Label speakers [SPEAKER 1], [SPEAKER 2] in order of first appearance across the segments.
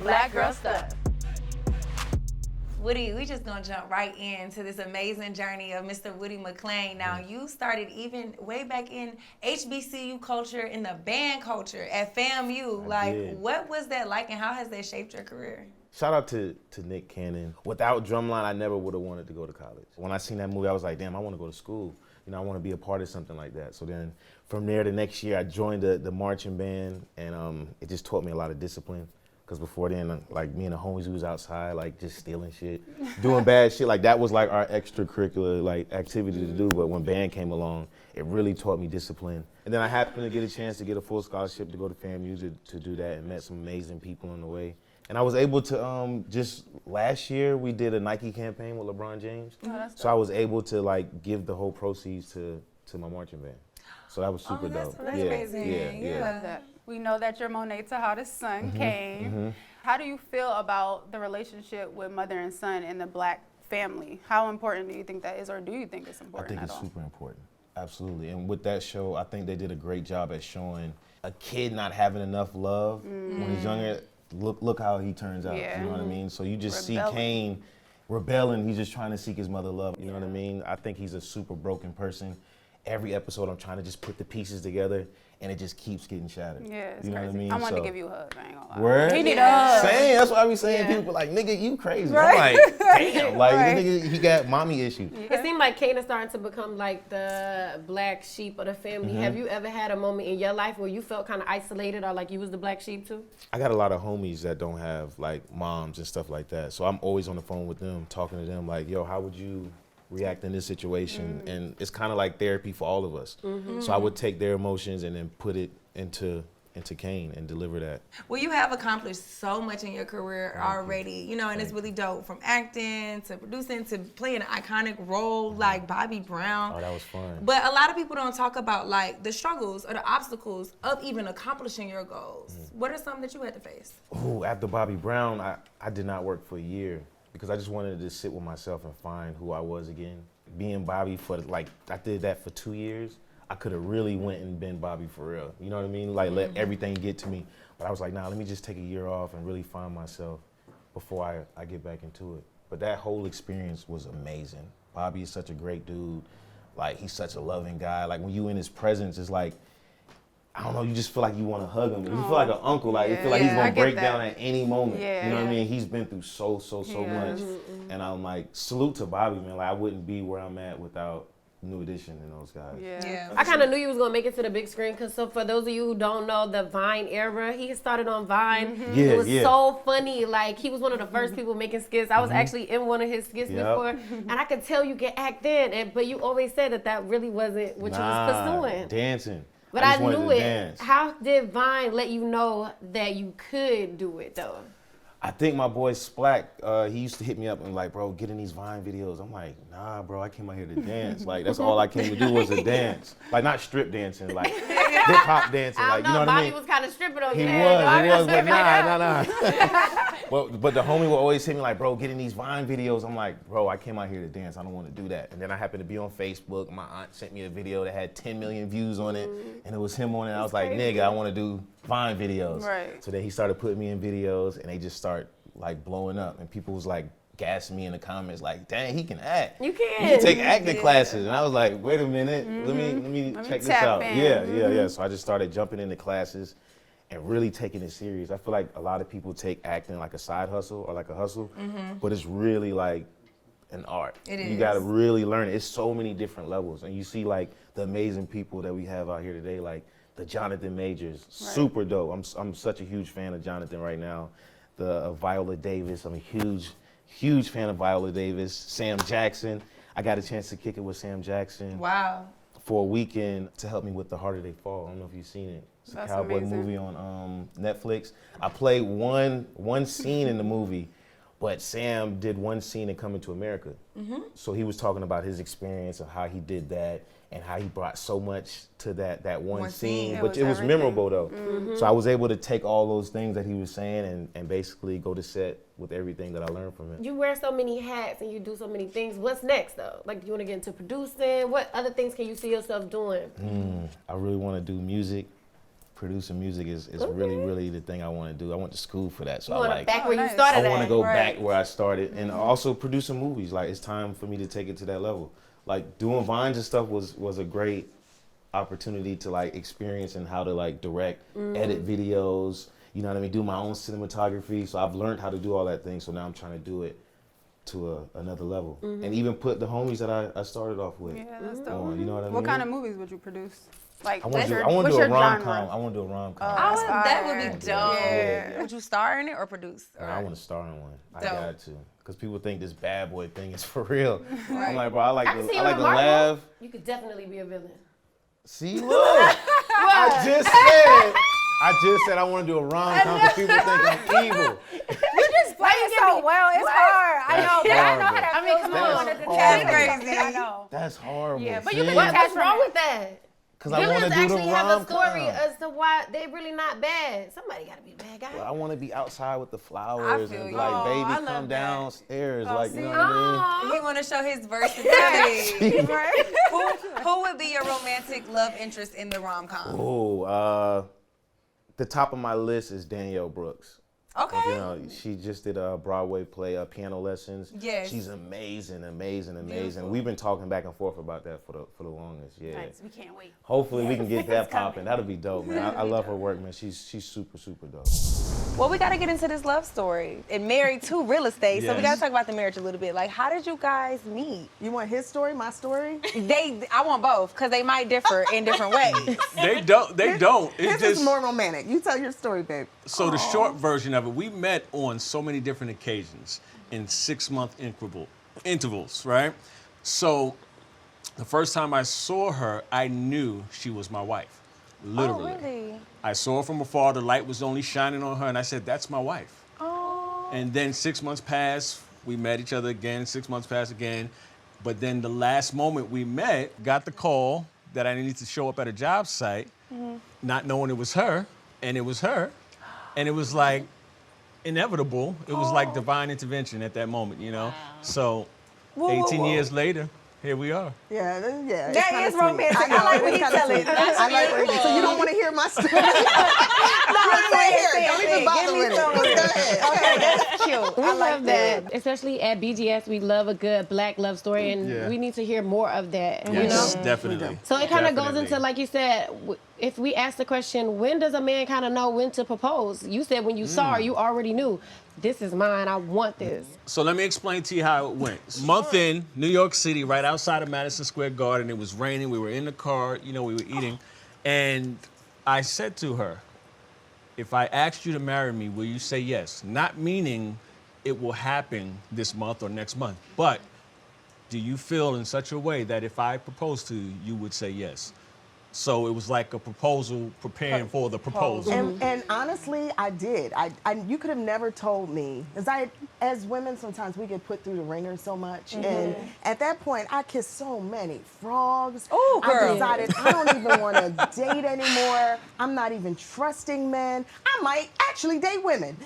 [SPEAKER 1] Black Girl Stuff.
[SPEAKER 2] Woody, we just gonna jump right into this amazing journey of Mr. Woody McClain. Now, you started even way back in HBCU culture, in the band culture at FAMU. What was that like, and how has that shaped your career?
[SPEAKER 3] Shout out to Nick Cannon. Without Drumline, I never would have wanted to go to college. When I seen that movie, I was like, damn, I want to go to school. You know, I want to be a part of something like that. So then from there, the next year, I joined the marching band, and it just taught me a lot of discipline. Because before then, like me and the homies, we was outside, like just stealing shit, doing bad shit. Like that was like our extracurricular like activity to do. But when band came along, it really taught me discipline. And then I happened to get a chance to get a full scholarship to go to FAMU to do that, and met some amazing people on the way. And I was able to, just last year, we did a Nike campaign with LeBron James. So I was able to like give the whole proceeds to my marching band. So that was super dope.
[SPEAKER 2] That's amazing.
[SPEAKER 1] I love that. We know that you're Monet Tejada's son, Kane. How do you feel about the relationship with mother and son in the Black family? How important do you think that is, or do you think it's important
[SPEAKER 3] I think
[SPEAKER 1] at
[SPEAKER 3] it's
[SPEAKER 1] all?
[SPEAKER 3] super important, absolutely. And with that show, I think they did a great job at showing a kid not having enough love when he's younger. Look how he turns out,
[SPEAKER 1] Yeah.
[SPEAKER 3] you know what I mean? So you just
[SPEAKER 1] Rebelling.
[SPEAKER 3] see Kane rebelling, he's just trying to seek his mother love, you know what I mean? I think he's a super broken person. Every episode I'm trying to just put the pieces together, and it just keeps getting shattered.
[SPEAKER 1] Yeah, it's
[SPEAKER 3] you know
[SPEAKER 1] crazy.
[SPEAKER 3] what I mean?
[SPEAKER 1] I wanted to
[SPEAKER 3] So-
[SPEAKER 1] give you a hug, I ain't gonna lie.
[SPEAKER 3] Word?
[SPEAKER 1] He need a hug.
[SPEAKER 3] Same, that's what I be saying.
[SPEAKER 1] Yeah.
[SPEAKER 3] People like, nigga, you crazy.
[SPEAKER 1] Right.
[SPEAKER 3] I'm like, damn, like,
[SPEAKER 1] Right.
[SPEAKER 3] this nigga, he got mommy issues.
[SPEAKER 4] It seemed like Kane is starting to become like the black sheep of the family. Have you ever had a moment in your life where you felt kind of isolated or like you was the black sheep too?
[SPEAKER 3] I got a lot of homies that don't have like moms and stuff like that. So I'm always on the phone with them, talking to them like, yo, how would you react in this situation? And it's kind of like therapy for all of us. So I would take their emotions and then put it into Kane and deliver that.
[SPEAKER 2] Well, you have accomplished so much in your career already, you know, and it's really dope, from acting to producing to playing an iconic role like Bobby Brown.
[SPEAKER 3] Oh, that was fun.
[SPEAKER 2] But a lot of people don't talk about like the struggles or the obstacles of even accomplishing your goals. What are some that you had to face?
[SPEAKER 3] Ooh, after Bobby Brown, I did not work for a year because I just wanted to sit with myself and find who I was again. Being Bobby for like, I did that for 2 years. I could have really went and been Bobby for real. You know what I mean? Like let everything get to me. But I was like, nah, let me just take a year off and really find myself before I get back into it. But that whole experience was amazing. Bobby is such a great dude. Like he's such a loving guy. Like when you in his presence, it's like, I don't know, you just feel like you want to hug him. You feel like an uncle. Like you feel like he's
[SPEAKER 1] Yeah, I
[SPEAKER 3] gonna
[SPEAKER 1] get
[SPEAKER 3] break
[SPEAKER 1] that.
[SPEAKER 3] down at any moment.
[SPEAKER 1] Yeah.
[SPEAKER 3] You know what I mean? He's been through so
[SPEAKER 1] Yeah.
[SPEAKER 3] much. And I'm like, salute to Bobby, man. Like I wouldn't be where I'm at without New Edition and those guys.
[SPEAKER 1] Yeah.
[SPEAKER 4] I kind of knew you was gonna make it to the big screen because so for those of you who don't know the Vine era, he started on Vine.
[SPEAKER 3] Yeah,
[SPEAKER 4] It was
[SPEAKER 3] yeah.
[SPEAKER 4] so funny. Like he was one of the first people making skits. I was actually in one of his skits
[SPEAKER 3] Yep.
[SPEAKER 4] before, and I could tell you can act then. But you always said that really wasn't what you was pursuing.
[SPEAKER 3] Dancing.
[SPEAKER 4] But
[SPEAKER 3] just
[SPEAKER 4] I
[SPEAKER 3] wanted
[SPEAKER 4] knew
[SPEAKER 3] to
[SPEAKER 4] it.
[SPEAKER 3] dance.
[SPEAKER 4] How did Vine let you know that you could do it though?
[SPEAKER 3] I think my boy Splack, he used to hit me up and like, bro, get in these Vine videos. I'm like, nah, bro, I came out here to dance. Like, that's all I came to do was to dance. Like, not strip dancing, like hip hop dancing.
[SPEAKER 4] I
[SPEAKER 3] Like,
[SPEAKER 4] don't
[SPEAKER 3] you know
[SPEAKER 4] know.
[SPEAKER 3] what I
[SPEAKER 4] Bobby
[SPEAKER 3] mean?
[SPEAKER 4] was kind of stripping on
[SPEAKER 3] He
[SPEAKER 4] you.
[SPEAKER 3] was, but nah. But the homie would always hit me like, bro, get in these Vine videos. I'm like, bro, I came out here to dance. I don't want to do that. And then I happened to be on Facebook. My aunt sent me a video that had 10 million views on it, and it was him on it. I was like, nigga, I want to do Vine videos.
[SPEAKER 1] Right.
[SPEAKER 3] So then he started putting me in videos, and they just start like blowing up. And people was like gassing me in the comments, like, dang, he can act.
[SPEAKER 4] You can.
[SPEAKER 3] He can take acting classes. And I was like, wait a minute, let me check this
[SPEAKER 1] tap
[SPEAKER 3] out.
[SPEAKER 1] in.
[SPEAKER 3] Yeah. So I just started jumping into classes and really taking it serious. I feel like a lot of people take acting like a side hustle or like a hustle, but it's really like an art.
[SPEAKER 2] It
[SPEAKER 3] You
[SPEAKER 2] is.
[SPEAKER 3] gotta really learn it. It's so many different levels. And you see like the amazing people that we have out here today, like the Jonathan Majors, super dope. I'm such a huge fan of Jonathan right now. The Viola Davis, I'm a huge fan of Viola Davis. Sam Jackson, I got a chance to kick it with Sam Jackson
[SPEAKER 2] Wow.
[SPEAKER 3] for a weekend to help me with The Harder They Fall. I don't know if you've seen it. It's a
[SPEAKER 1] That's
[SPEAKER 3] cowboy
[SPEAKER 1] amazing.
[SPEAKER 3] movie on Netflix. I played one scene in the movie, but Sam did one scene in Coming to America. So he was talking about his experience of how he did that and how he brought so much to that one scene,
[SPEAKER 1] It
[SPEAKER 3] but
[SPEAKER 1] was
[SPEAKER 3] it was
[SPEAKER 1] everything.
[SPEAKER 3] memorable though. So I was able to take all those things that he was saying and basically go to set with everything that I learned from him.
[SPEAKER 4] You wear so many hats and you do so many things. What's next though? Like, do you want to get into producing? What other things can you see yourself doing?
[SPEAKER 3] I really want to do music, producing music is really the thing I want to do. I went to school for that, so
[SPEAKER 4] You
[SPEAKER 3] I
[SPEAKER 4] want
[SPEAKER 3] like.
[SPEAKER 4] back where you
[SPEAKER 1] nice.
[SPEAKER 4] started
[SPEAKER 3] I want to
[SPEAKER 4] at.
[SPEAKER 3] go
[SPEAKER 1] Right.
[SPEAKER 3] back where I started, and also producing movies. Like it's time for me to take it to that level. Like doing Vines and stuff was a great opportunity to like experience and how to like direct, edit videos. You know what I mean? Do my own cinematography. So I've learned how to do all that thing. So now I'm trying to do it to another level, and even put the homies that I started off with
[SPEAKER 1] Yeah, that's dope.
[SPEAKER 3] on. You know what I mean?
[SPEAKER 1] What kind of movies would you produce? Like,
[SPEAKER 3] I want to do,
[SPEAKER 1] what's
[SPEAKER 3] a
[SPEAKER 1] your
[SPEAKER 3] rom
[SPEAKER 1] genre?
[SPEAKER 3] com. I want to do a rom com.
[SPEAKER 2] That would be dope.
[SPEAKER 1] Yeah.
[SPEAKER 2] Would you star in it or produce?
[SPEAKER 3] I want to star in one. I
[SPEAKER 2] Dope.
[SPEAKER 3] got to, because people think this bad boy thing is for real. I'm like, bro, I
[SPEAKER 4] I
[SPEAKER 3] like
[SPEAKER 4] can see
[SPEAKER 3] to
[SPEAKER 4] you in Marvel.
[SPEAKER 3] laugh.
[SPEAKER 4] You could definitely be a villain.
[SPEAKER 3] See, look, I just said I want to do a rom com because people think I'm evil.
[SPEAKER 1] You just play it so well. It's hard. I know, but I know how that
[SPEAKER 4] I mean,
[SPEAKER 1] feels
[SPEAKER 4] come
[SPEAKER 1] when
[SPEAKER 4] on,
[SPEAKER 1] you wanted to
[SPEAKER 3] that's
[SPEAKER 1] tell
[SPEAKER 2] crazy.
[SPEAKER 1] something. I know.
[SPEAKER 3] That's horrible.
[SPEAKER 1] Yeah, but you
[SPEAKER 3] see?
[SPEAKER 1] could
[SPEAKER 4] What's wrong with that?
[SPEAKER 3] Because I want to
[SPEAKER 4] Villains
[SPEAKER 3] do the
[SPEAKER 4] actually have a
[SPEAKER 3] rom
[SPEAKER 4] story
[SPEAKER 3] com.
[SPEAKER 4] as to why they really not bad. Somebody got to be a bad guy.
[SPEAKER 3] I want to be outside with the flowers
[SPEAKER 2] feel
[SPEAKER 3] and
[SPEAKER 2] you.
[SPEAKER 3] like,
[SPEAKER 1] Oh, I
[SPEAKER 3] baby,
[SPEAKER 1] love
[SPEAKER 3] come
[SPEAKER 1] that.
[SPEAKER 3] downstairs.
[SPEAKER 1] Oh,
[SPEAKER 3] like, you
[SPEAKER 1] see?
[SPEAKER 3] know what I mean?
[SPEAKER 2] He want to show his versatility.
[SPEAKER 1] Right?
[SPEAKER 2] Who would be your romantic love interest in the rom com?
[SPEAKER 3] Oh, the top of my list is Danielle Brooks.
[SPEAKER 2] Okay.
[SPEAKER 3] You know, she just did a Broadway play, Piano Lessons.
[SPEAKER 2] Yes.
[SPEAKER 3] She's amazing. We've been talking back and forth about that for the longest. Yeah.
[SPEAKER 1] Nice. We can't wait.
[SPEAKER 3] Hopefully we can get that
[SPEAKER 1] It's coming.
[SPEAKER 3] popping. That'll be dope, man. I love her work, man. She's super dope.
[SPEAKER 2] Well, we got to get into this love story. And married to real estate, so we
[SPEAKER 5] Yes.
[SPEAKER 2] got to talk about the marriage a little bit. Like, how did you guys meet?
[SPEAKER 6] You want his story, my story?
[SPEAKER 2] I want both, because they might differ in different ways.
[SPEAKER 5] They don't. It's
[SPEAKER 6] His is
[SPEAKER 5] just
[SPEAKER 6] more romantic. You tell your story, babe.
[SPEAKER 5] so the short version of it. We met on so many different occasions in 6-month intervals, right? So the first time I saw her, I knew she was my wife, literally.
[SPEAKER 2] Oh, really?
[SPEAKER 5] I saw her from afar. The light was only shining on her, and I said, "That's my wife."
[SPEAKER 2] Oh.
[SPEAKER 5] And then 6 months passed. We met each other again. 6 months passed again. But then the last moment we met, got the call that I needed to show up at a job site, not knowing it was her, and it was her. And it was like inevitable. It was like divine intervention at that moment, you know? So 18 years later, here we are.
[SPEAKER 6] Yeah, yeah.
[SPEAKER 2] That is romantic. I like when he tell it. That's
[SPEAKER 6] I like when he, so you don't want to hear my story? No, don't even bother with it. Go ahead.
[SPEAKER 2] Okay, that's cute.
[SPEAKER 4] We
[SPEAKER 2] I like
[SPEAKER 4] love that. Especially at BGS, we love a good black love story, and
[SPEAKER 5] Yeah.
[SPEAKER 4] we need to hear more of that. You
[SPEAKER 5] Yes,
[SPEAKER 4] know?
[SPEAKER 5] definitely.
[SPEAKER 4] So it kind of goes
[SPEAKER 5] Definitely.
[SPEAKER 4] into, like you said, if we ask the question, when does a man kind of know when to propose? You said when you saw her, you already knew, this is mine, I want this.
[SPEAKER 5] So let me explain to you how it went. Month in, New York City, right outside of Madison Square Garden. It was raining. We were in the car. You know, we were eating. And I said to her, if I asked you to marry me, will you say yes? Not meaning it will happen this month or next month, but do you feel in such a way that if I proposed to you, you would say yes? So it was like a proposal preparing for the proposal.
[SPEAKER 6] And honestly, I did. You could have never told me, as women, sometimes we get put through the ringer so much. And at that point, I kissed so many frogs.
[SPEAKER 2] Ooh, girl.
[SPEAKER 6] I decided I don't even want to date anymore. I'm not even trusting men. I might actually date women.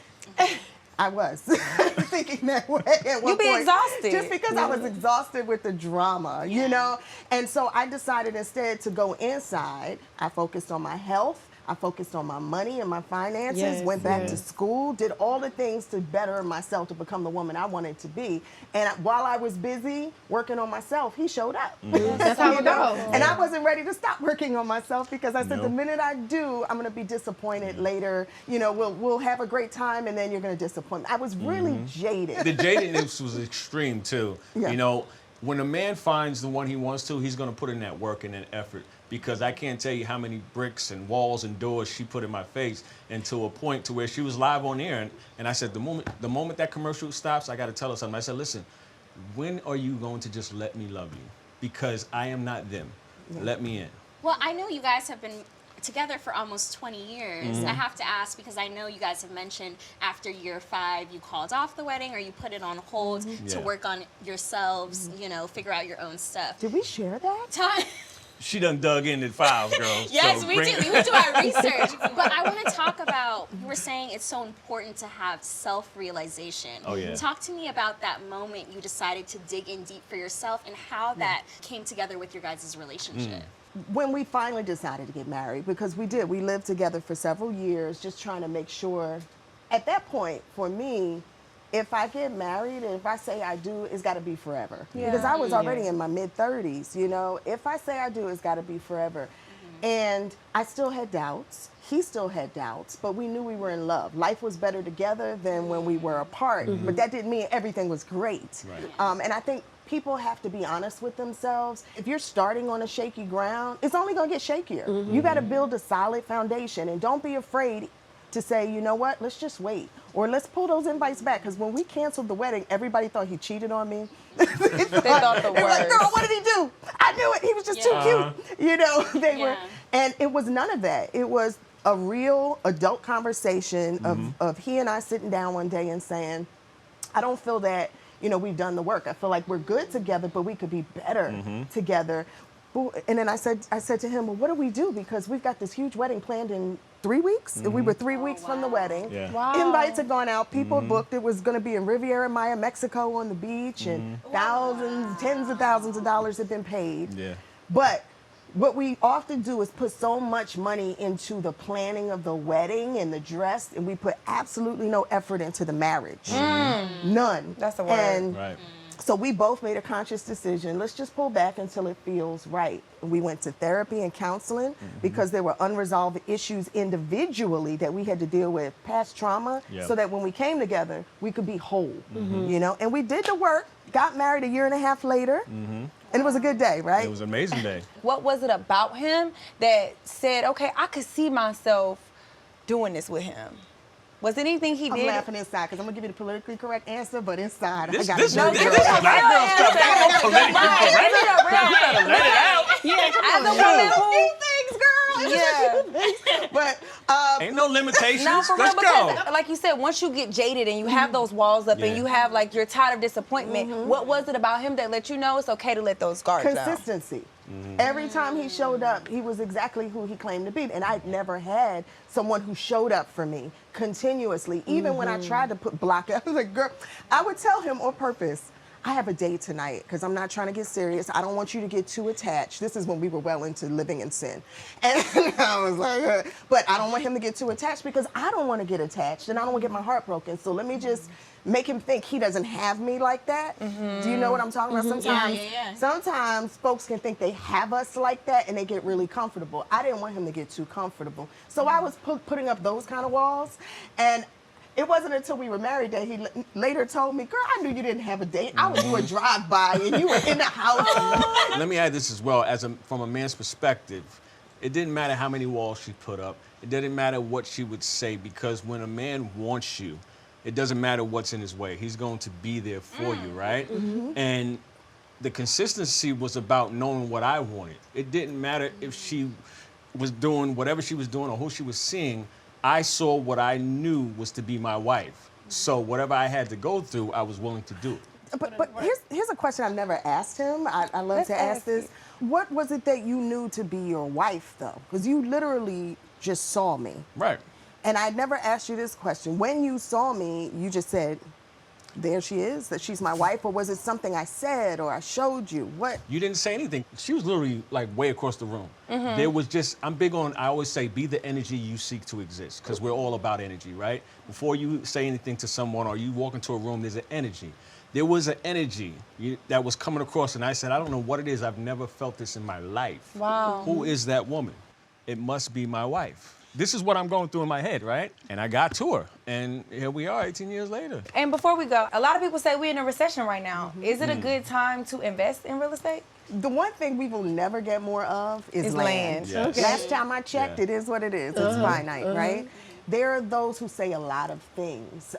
[SPEAKER 6] I was thinking that way at one
[SPEAKER 2] You be
[SPEAKER 6] point.
[SPEAKER 2] exhausted.
[SPEAKER 6] Just because I was exhausted with the drama, you know? And so I decided instead to go inside. I focused on my health. I focused on my money and my finances,
[SPEAKER 4] Yes,
[SPEAKER 6] went back to
[SPEAKER 4] yes.
[SPEAKER 6] school, did all the things to better myself to become the woman I wanted to be. And while I was busy working on myself, he showed up.
[SPEAKER 4] That's how
[SPEAKER 6] You
[SPEAKER 4] it
[SPEAKER 6] know?
[SPEAKER 4] goes.
[SPEAKER 6] And I wasn't ready to stop working on myself because I said the
[SPEAKER 5] Nope.
[SPEAKER 6] minute I do, I'm going to be disappointed later. You know, we'll have a great time and then you're going to disappoint me. I was really jaded.
[SPEAKER 5] The jadedness was extreme too.
[SPEAKER 6] Yeah.
[SPEAKER 5] You know, when a man finds the one he wants to, he's gonna put in that work and that effort. Because I can't tell you how many bricks and walls and doors she put in my face, and to a point to where she was live on air, and I said, the moment that commercial stops, I gotta tell her something. I said, listen, when are you going to just let me love you? Because I am not them. Let me in.
[SPEAKER 7] Well, I know you guys have been together for almost 20 years. I have to ask because I know you guys have mentioned after year 5 you called off the wedding or you put it on hold to
[SPEAKER 5] Yeah.
[SPEAKER 7] work on yourselves, you know, figure out your own stuff.
[SPEAKER 6] Did we share that?
[SPEAKER 7] Time.
[SPEAKER 5] She done dug into the files, girl.
[SPEAKER 7] Yes,
[SPEAKER 5] So
[SPEAKER 7] we
[SPEAKER 5] bring-
[SPEAKER 7] do. We do our research. But I want to talk about, you were saying it's so important to have self-realization.
[SPEAKER 5] Oh, yeah.
[SPEAKER 7] Talk to me about that moment you decided to dig in deep for yourself and how that came together with your guys' relationship.
[SPEAKER 6] when we finally decided to get married, because we did, we lived together for several years, just trying to make sure. At that point, for me, if I get married and if I say I do, it's got to be forever. Because I was already in my mid-30s, you know. If I say I do, it's got to be forever. And I still had doubts. He still had doubts, but we knew we were in love. Life was better together than when we were apart, but that didn't mean everything was great.
[SPEAKER 5] Right.
[SPEAKER 6] And I think people have to be honest with themselves. If you're starting on a shaky ground, it's only going to get shakier. You got to build a solid foundation, and don't be afraid to say, you know what, let's just wait. Or let's pull those invites back. Because when we canceled the wedding, everybody thought he cheated on me.
[SPEAKER 2] They thought the
[SPEAKER 6] They were like,
[SPEAKER 2] worst.
[SPEAKER 6] girl, what did he do? I knew it. He was just too cute. You know, they were.
[SPEAKER 7] Yeah.
[SPEAKER 6] And it was none of that. It was a real adult conversation of he and I sitting down one day and saying, I don't feel that, you know, we've done the work. I feel like we're good together, but we could be better together. And then I said to him, well, what do we do? Because we've got this huge wedding planned in 3 weeks. We were 3 weeks from the wedding.
[SPEAKER 5] Yeah.
[SPEAKER 2] Wow.
[SPEAKER 6] Invites had gone out. People booked. It was going to be in Riviera Maya, Mexico on the beach. And thousands, tens of thousands of dollars had been paid.
[SPEAKER 5] Yeah.
[SPEAKER 6] But what we often do is put so much money into the planning of the wedding and the dress, and we put absolutely no effort into the marriage. None.
[SPEAKER 2] That's the word.
[SPEAKER 6] And
[SPEAKER 5] Right.
[SPEAKER 6] so we both made a conscious decision. Let's just pull back until it feels right. We went to therapy and counseling because there were unresolved issues individually that we had to deal with, past trauma,
[SPEAKER 5] Yeah.
[SPEAKER 6] so that when we came together, we could be whole, you know? And we did the work, got married a year and a half later, and it was a good day, right?
[SPEAKER 5] It was an amazing day.
[SPEAKER 2] What was it about him that said, okay, I could see myself doing this with him? Was it anything he
[SPEAKER 6] I'm
[SPEAKER 2] did?
[SPEAKER 6] laughing inside because I'm going to give you the politically correct answer, but inside,
[SPEAKER 5] This
[SPEAKER 6] I got
[SPEAKER 5] is
[SPEAKER 6] to know.
[SPEAKER 5] black girl stuff. That ain't no politically correct. You better let it out.
[SPEAKER 2] As a woman who,
[SPEAKER 6] Things, girl.
[SPEAKER 2] yeah.
[SPEAKER 6] But
[SPEAKER 5] Ain't no limitations.
[SPEAKER 2] No, for real,
[SPEAKER 5] Let's go.
[SPEAKER 2] because like you said, once you get jaded and you have those walls up
[SPEAKER 5] Yeah.
[SPEAKER 2] and you have like you're tired of disappointment, what was it about him that let you know it's okay to let those guards down?
[SPEAKER 6] consistency. Every time he showed up, he was exactly who he claimed to be. And I'd never had someone who showed up for me continuously. Even when I tried to block it, I was like, girl, I would tell him on purpose, I have a date tonight because I'm not trying to get serious. I don't want you to get too attached. This is when we were well into living in sin. And I was like, but I don't want him to get too attached because I don't want to get attached and I don't want to get my heart broken. So let me just make him think he doesn't have me like that. Do you know what I'm talking about? Sometimes,
[SPEAKER 7] yeah.
[SPEAKER 6] sometimes folks can think they have us like that and they get really comfortable. I didn't want him to get too comfortable. So I was putting up those kind of walls. And it wasn't until we were married that he later told me, girl, I knew you didn't have a date. I was doing drive-by and you were in the house.
[SPEAKER 5] Let me add this as well. From a man's perspective, it didn't matter how many walls she put up. It didn't matter what she would say, because when a man wants you, it doesn't matter what's in his way. He's going to be there for you, right? And the consistency was about knowing what I wanted. It didn't matter if she was doing whatever she was doing or who she was seeing. I saw what I knew was to be my wife. So whatever I had to go through, I was willing to do.
[SPEAKER 6] But here's a question I've never asked him. I love to ask this. What was it that you knew to be your wife, though? Because you literally just saw me.
[SPEAKER 5] Right.
[SPEAKER 6] And I never asked you this question. When you saw me, you just said, there she is, that she's my wife? Or was it something I said or I showed you? What?
[SPEAKER 5] You didn't say anything. She was literally like way across the room. There was just, I'm big on, I always say, be the energy you seek to exist, because we're all about energy, right? Before you say anything to someone or you walk into a room, there's an energy. There was an energy that was coming across, and I said, I don't know what it is. I've never felt this in my life.
[SPEAKER 2] Wow.
[SPEAKER 5] Who is that woman? It must be my wife. This is what I'm going through in my head, right? And I got to her, and here we are 18 years later.
[SPEAKER 2] And before we go, a lot of people say we're in a recession right now. Is it a good time to invest in real estate?
[SPEAKER 6] The one thing we will never get more of is land.
[SPEAKER 5] Yes. Okay.
[SPEAKER 6] Last time I checked,
[SPEAKER 5] Yeah.
[SPEAKER 6] it is what it is. It's finite, right? There are those who say a lot of things,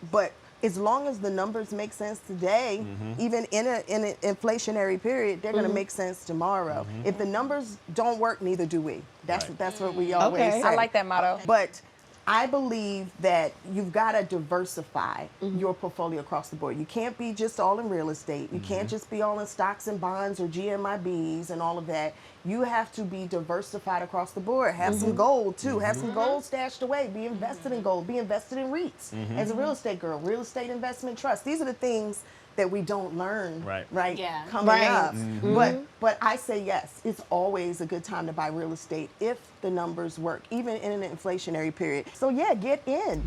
[SPEAKER 6] but as long as the numbers make sense today, even in an inflationary period, they're going to make sense tomorrow. If the numbers don't work, neither do we. That's what we always
[SPEAKER 4] Okay.
[SPEAKER 6] say.
[SPEAKER 2] I like that motto.
[SPEAKER 6] But I believe that you've got to diversify your portfolio across the board. You can't be just all in real estate. You can't just be all in stocks and bonds or GMIBs and all of that. You have to be diversified across the board. Have some gold too. Have some gold stashed away. Be invested in gold. Be invested in REITs. As a real estate girl, real estate investment trust. These are the things that we don't learn
[SPEAKER 5] Right.
[SPEAKER 7] Yeah.
[SPEAKER 6] coming
[SPEAKER 4] Right.
[SPEAKER 6] up. But I say yes, it's always a good time to buy real estate if the numbers work, even in an inflationary period. So yeah, get in.